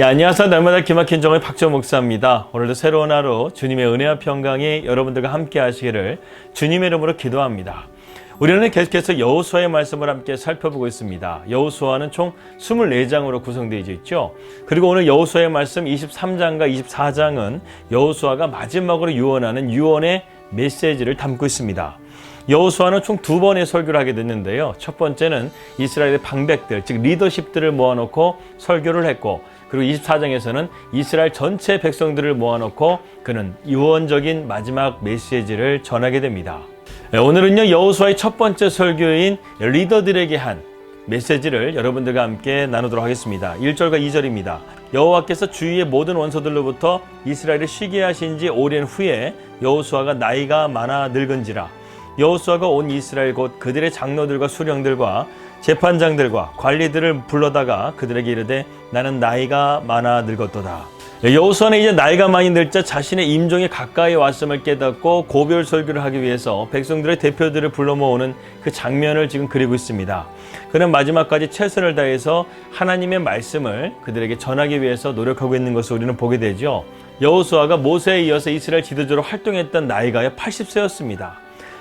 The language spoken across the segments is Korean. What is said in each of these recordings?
안녕하세요. 날마다 기막힌 정의 박지원 목사입니다. 오늘도 새로운 하루 주님의 은혜와 평강이 여러분들과 함께 하시기를 주님의 이름으로 기도합니다. 우리는 계속해서 여호수아의 말씀을 함께 살펴보고 있습니다. 여호수아는 총 24장으로 구성되어 있죠. 그리고 오늘 여호수아의 말씀 23장과 24장은 여호수아가 마지막으로 유언하는 유언의 메시지를 담고 있습니다. 여호수아는 총 2번의 설교를 하게 됐는데요. 첫 번째는 이스라엘의 방백들, 즉 리더십들을 모아놓고 설교를 했고, 그리고 24장에서는 이스라엘 전체 백성들을 모아놓고 그는 유언적인 마지막 메시지를 전하게 됩니다. 오늘은요, 여호수아의 첫 번째 설교인 리더들에게 한 메시지를 여러분들과 함께 나누도록 하겠습니다. 1절과 2절입니다. 여호와께서 주위의 모든 원소들로부터 이스라엘을 쉬게 하신 지 오랜 후에 여호수아가 나이가 많아 늙은지라. 여호수아가 온 이스라엘 곧 그들의 장로들과 수령들과 재판장들과 관리들을 불러다가 그들에게 이르되 나는 나이가 많아 늙었도다. 여호수아는 이제 나이가 많이 늙자 자신의 임종이 가까이 왔음을 깨닫고 고별 설교를 하기 위해서 백성들의 대표들을 불러 모으는 그 장면을 지금 그리고 있습니다. 그는 마지막까지 최선을 다해서 하나님의 말씀을 그들에게 전하기 위해서 노력하고 있는 것을 우리는 보게 되죠. 여호수아가 모세에 이어서 이스라엘 지도자로 활동했던 나이가 80세였습니다.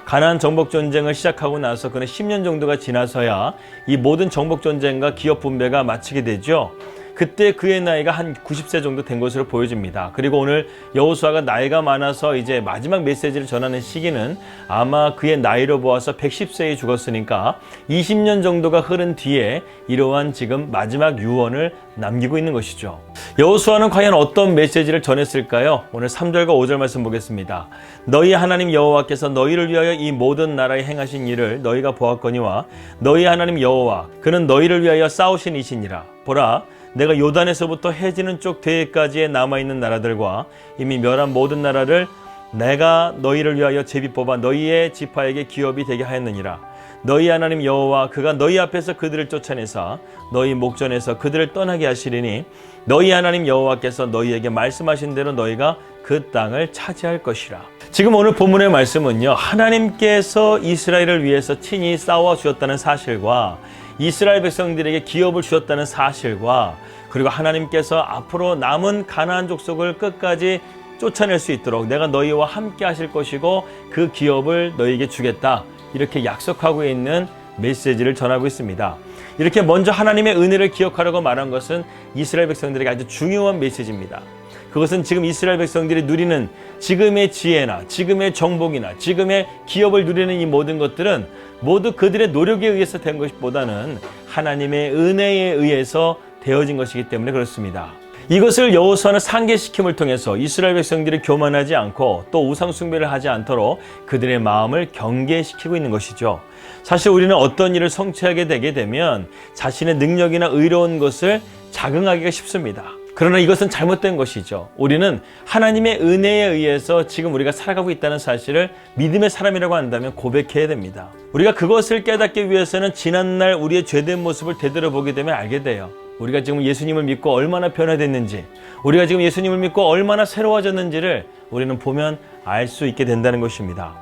가나안 정복 전쟁을 시작하고 나서 그는 10년 정도가 지나서야 이 모든 정복 전쟁과 기업 분배가 마치게 되죠. 그때 그의 나이가 한 90세 정도 된 것으로 보여집니다. 그리고 오늘 여호수아가 나이가 많아서 이제 마지막 메시지를 전하는 시기는 아마 그의 나이로 보아서 110세에 죽었으니까 20년 정도가 흐른 뒤에 이러한 지금 마지막 유언을 남기고 있는 것이죠. 여호수아는 과연 어떤 메시지를 전했을까요? 오늘 3절과 5절 말씀 보겠습니다. 너희 하나님 여호와께서 너희를 위하여 이 모든 나라에 행하신 일을 너희가 보았거니와 너희 하나님 여호와 그는 너희를 위하여 싸우신 이시니라. 보라, 내가 요단에서부터 해지는 쪽 대해까지에 남아있는 나라들과 이미 멸한 모든 나라를 내가 너희를 위하여 제비 뽑아 너희의 지파에게 기업이 되게 하였느니라. 너희 하나님 여호와 그가 너희 앞에서 그들을 쫓아내사 너희 목전에서 그들을 떠나게 하시리니 너희 하나님 여호와께서 너희에게 말씀하신 대로 너희가 그 땅을 차지할 것이라. 지금 오늘 본문의 말씀은요, 하나님께서 이스라엘을 위해서 친히 싸워 주셨다는 사실과 이스라엘 백성들에게 기업을 주셨다는 사실과 그리고 하나님께서 앞으로 남은 가나안 족속을 끝까지 쫓아낼 수 있도록 내가 너희와 함께 하실 것이고 그 기업을 너희에게 주겠다, 이렇게 약속하고 있는 메시지를 전하고 있습니다. 이렇게 먼저 하나님의 은혜를 기억하라고 말한 것은 이스라엘 백성들에게 아주 중요한 메시지입니다. 그것은 지금 이스라엘 백성들이 누리는 지금의 지혜나 지금의 정복이나 지금의 기업을 누리는 이 모든 것들은 모두 그들의 노력에 의해서 된 것보다는 하나님의 은혜에 의해서 되어진 것이기 때문에 그렇습니다. 이것을 여호수아는 상기시킴을 통해서 이스라엘 백성들이 교만하지 않고 또 우상 숭배를 하지 않도록 그들의 마음을 경계시키고 있는 것이죠. 사실 우리는 어떤 일을 성취하게 되게 되면 자신의 능력이나 의로운 것을 자긍하기가 쉽습니다. 그러나 이것은 잘못된 것이죠. 우리는 하나님의 은혜에 의해서 지금 우리가 살아가고 있다는 사실을 믿음의 사람이라고 한다면 고백해야 됩니다. 우리가 그것을 깨닫기 위해서는 지난날 우리의 죄된 모습을 되돌아보게 되면 알게 돼요. 우리가 지금 예수님을 믿고 얼마나 변화됐는지, 우리가 지금 예수님을 믿고 얼마나 새로워졌는지를 우리는 보면 알 수 있게 된다는 것입니다.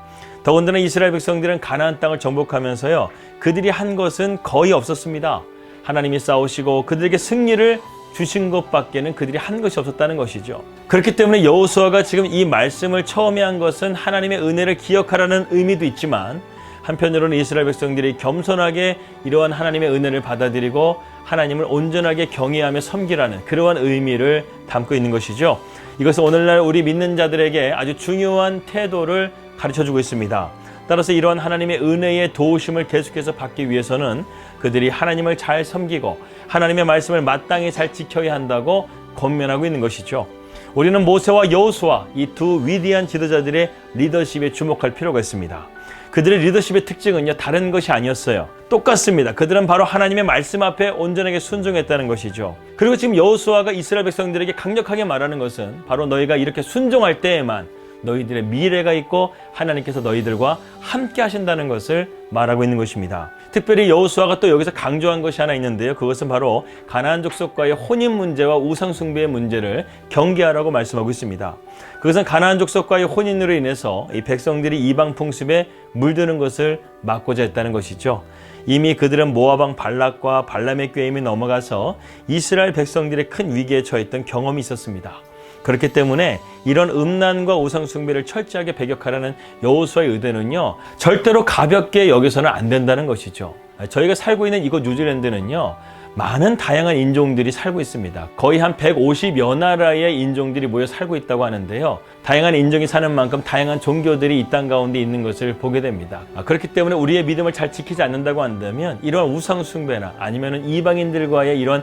더군다나 이스라엘 백성들은 가나안 땅을 정복하면서요, 그들이 한 것은 거의 없었습니다. 하나님이 싸우시고 그들에게 승리를 주신 것밖에는 그들이 한 것이 없었다는 것이죠. 그렇기 때문에 여호수아가 지금 이 말씀을 처음에 한 것은 하나님의 은혜를 기억하라는 의미도 있지만, 한편으로는 이스라엘 백성들이 겸손하게 이러한 하나님의 은혜를 받아들이고 하나님을 온전하게 경외하며 섬기라는 그러한 의미를 담고 있는 것이죠. 이것은 오늘날 우리 믿는 자들에게 아주 중요한 태도를 가르쳐주고 있습니다. 따라서 이러한 하나님의 은혜의 도우심을 계속해서 받기 위해서는 그들이 하나님을 잘 섬기고 하나님의 말씀을 마땅히 잘 지켜야 한다고 권면하고 있는 것이죠. 우리는 모세와 여호수아, 이 두 위대한 지도자들의 리더십에 주목할 필요가 있습니다. 그들의 리더십의 특징은요, 다른 것이 아니었어요. 똑같습니다. 그들은 바로 하나님의 말씀 앞에 온전하게 순종했다는 것이죠. 그리고 지금 여호수아가 이스라엘 백성들에게 강력하게 말하는 것은 바로 너희가 이렇게 순종할 때에만 너희들의 미래가 있고 하나님께서 너희들과 함께 하신다는 것을 말하고 있는 것입니다. 특별히 여호수아가 또 여기서 강조한 것이 하나 있는데요. 그것은 바로 가나안 족속과의 혼인 문제와 우상 숭배의 문제를 경계하라고 말씀하고 있습니다. 그것은 가나안 족속과의 혼인으로 인해서 이 백성들이 이방 풍습에 물드는 것을 막고자 했다는 것이죠. 이미 그들은 모압 왕 발락과 발람의 꾀임에 넘어가서 이스라엘 백성들의 큰 위기에 처했던 경험이 있었습니다. 그렇기 때문에 이런 음란과 우상 숭배를 철저하게 배격하라는 여호수아의 의도는요, 절대로 가볍게 여기서는 안 된다는 것이죠. 저희가 살고 있는 이곳 뉴질랜드는요, 많은 다양한 인종들이 살고 있습니다. 거의 한 150여 나라의 인종들이 모여 살고 있다고 하는데요. 다양한 인종이 사는 만큼 다양한 종교들이 이 땅 가운데 있는 것을 보게 됩니다. 그렇기 때문에 우리의 믿음을 잘 지키지 않는다고 한다면 이러한 우상 숭배나 아니면 이방인들과의 이런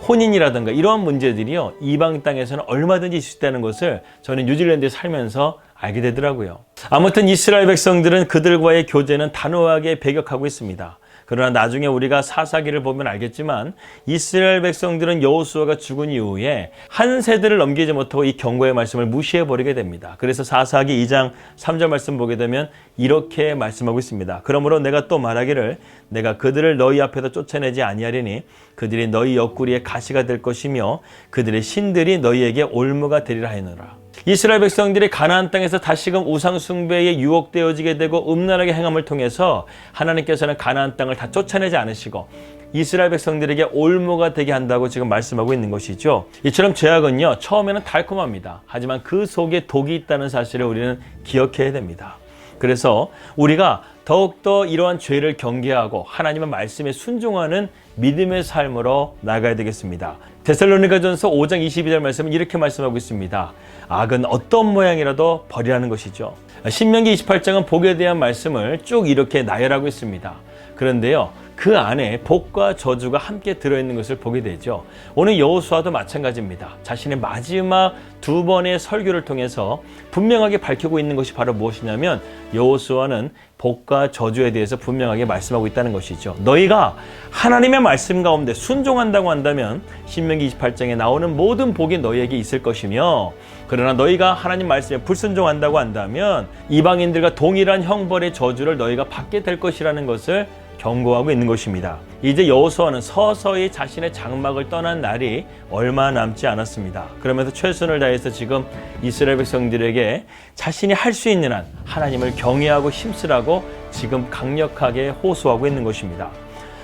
혼인이라든가 이러한 문제들이요, 이방 땅에서는 얼마든지 있을 수 있다는 것을 저는 뉴질랜드에 살면서 알게 되더라고요. 아무튼 이스라엘 백성들은 그들과의 교제는 단호하게 배격하고 있습니다. 그러나 나중에 우리가 사사기를 보면 알겠지만 이스라엘 백성들은 여호수아가 죽은 이후에 한 세대를 넘기지 못하고 이 경고의 말씀을 무시해버리게 됩니다. 그래서 사사기 2장 3절 말씀 보게 되면 이렇게 말씀하고 있습니다. 그러므로 내가 또 말하기를 내가 그들을 너희 앞에서 쫓아내지 아니하리니 그들이 너희 옆구리에 가시가 될 것이며 그들의 신들이 너희에게 올무가 되리라 하노라. 이스라엘 백성들이 가나안 땅에서 다시금 우상 숭배에 유혹되어지게 되고 음란하게 행함을 통해서 하나님께서는 가나안 땅을 다 쫓아내지 않으시고 이스라엘 백성들에게 올무가 되게 한다고 지금 말씀하고 있는 것이죠. 이처럼 죄악은요, 처음에는 달콤합니다. 하지만 그 속에 독이 있다는 사실을 우리는 기억해야 됩니다. 그래서 우리가 더욱더 이러한 죄를 경계하고 하나님의 말씀에 순종하는 믿음의 삶으로 나가야 되겠습니다. 데살로니가전서 5장 22절 말씀은 이렇게 말씀하고 있습니다. 악은 어떤 모양이라도 버리라는 것이죠. 신명기 28장은 복에 대한 말씀을 쭉 이렇게 나열하고 있습니다. 그런데요, 그 안에 복과 저주가 함께 들어있는 것을 보게 되죠. 오늘 여호수아도 마찬가지입니다. 자신의 마지막 두 번의 설교를 통해서 분명하게 밝히고 있는 것이 바로 무엇이냐면 여호수아는 복과 저주에 대해서 분명하게 말씀하고 있다는 것이죠. 너희가 하나님의 말씀 가운데 순종한다고 한다면 신명기 28장에 나오는 모든 복이 너희에게 있을 것이며, 그러나 너희가 하나님 말씀에 불순종한다고 한다면 이방인들과 동일한 형벌의 저주를 너희가 받게 될 것이라는 것을 경고하고 있는 것입니다. 이제 여호수아는 서서히 자신의 장막을 떠난 날이 얼마 남지 않았습니다. 그러면서 최선을 다해서 지금 이스라엘 백성들에게 자신이 할 수 있는 한 하나님을 경외하고 힘쓰라고 지금 강력하게 호소하고 있는 것입니다.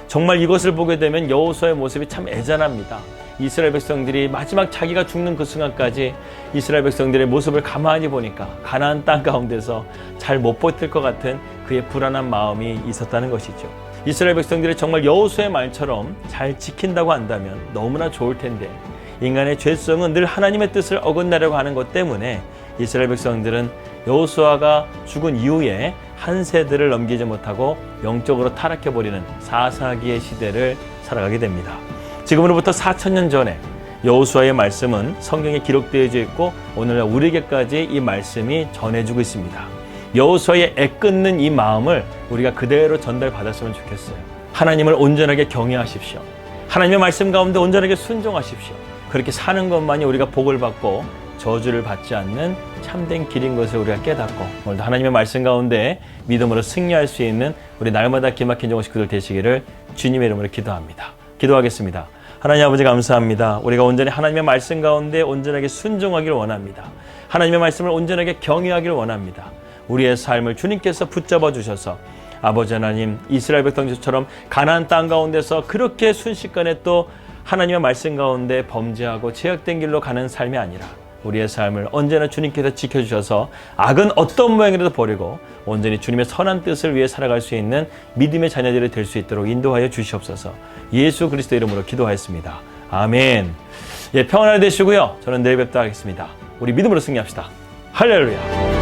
정말 이것을 보게 되면 여호수아의 모습이 참 애잔합니다. 이스라엘 백성들이 마지막 자기가 죽는 그 순간까지 이스라엘 백성들의 모습을 가만히 보니까 가나안 땅 가운데서 잘 못 버틸 것 같은 그의 불안한 마음이 있었다는 것이죠. 이스라엘 백성들이 정말 여호수아의 말처럼 잘 지킨다고 한다면 너무나 좋을 텐데, 인간의 죄성은 늘 하나님의 뜻을 어긋나려고 하는 것 때문에 이스라엘 백성들은 여호수아가 죽은 이후에 한 세대를 넘기지 못하고 영적으로 타락해버리는 사사기의 시대를 살아가게 됩니다. 지금으로부터 4,000년 전에 여호수아의 말씀은 성경에 기록되어져 있고 오늘날 우리에게까지 이 말씀이 전해주고 있습니다. 여호수아의 애끓는 이 마음을 우리가 그대로 전달받았으면 좋겠어요. 하나님을 온전하게 경외하십시오. 하나님의 말씀 가운데 온전하게 순종하십시오. 그렇게 사는 것만이 우리가 복을 받고 저주를 받지 않는 참된 길인 것을 우리가 깨닫고 오늘도 하나님의 말씀 가운데 믿음으로 승리할 수 있는 우리 날마다 기막힌 정식 그들 되시기를 주님의 이름으로 기도합니다. 기도하겠습니다. 하나님 아버지 감사합니다. 우리가 온전히 하나님의 말씀 가운데 온전하게 순종하기를 원합니다. 하나님의 말씀을 온전하게 경외하기를 원합니다. 우리의 삶을 주님께서 붙잡아 주셔서 아버지 하나님, 이스라엘 백성들처럼 가나안 땅 가운데서 그렇게 순식간에 또 하나님의 말씀 가운데 범죄하고 죄악된 길로 가는 삶이 아니라 우리의 삶을 언제나 주님께서 지켜주셔서 악은 어떤 모양이라도 버리고 온전히 주님의 선한 뜻을 위해 살아갈 수 있는 믿음의 자녀들이 될 수 있도록 인도하여 주시옵소서. 예수 그리스도 이름으로 기도하였습니다. 아멘. 평안을 되시고요. 저는 내일 뵙도록 하겠습니다. 우리 믿음으로 승리합시다. 할렐루야.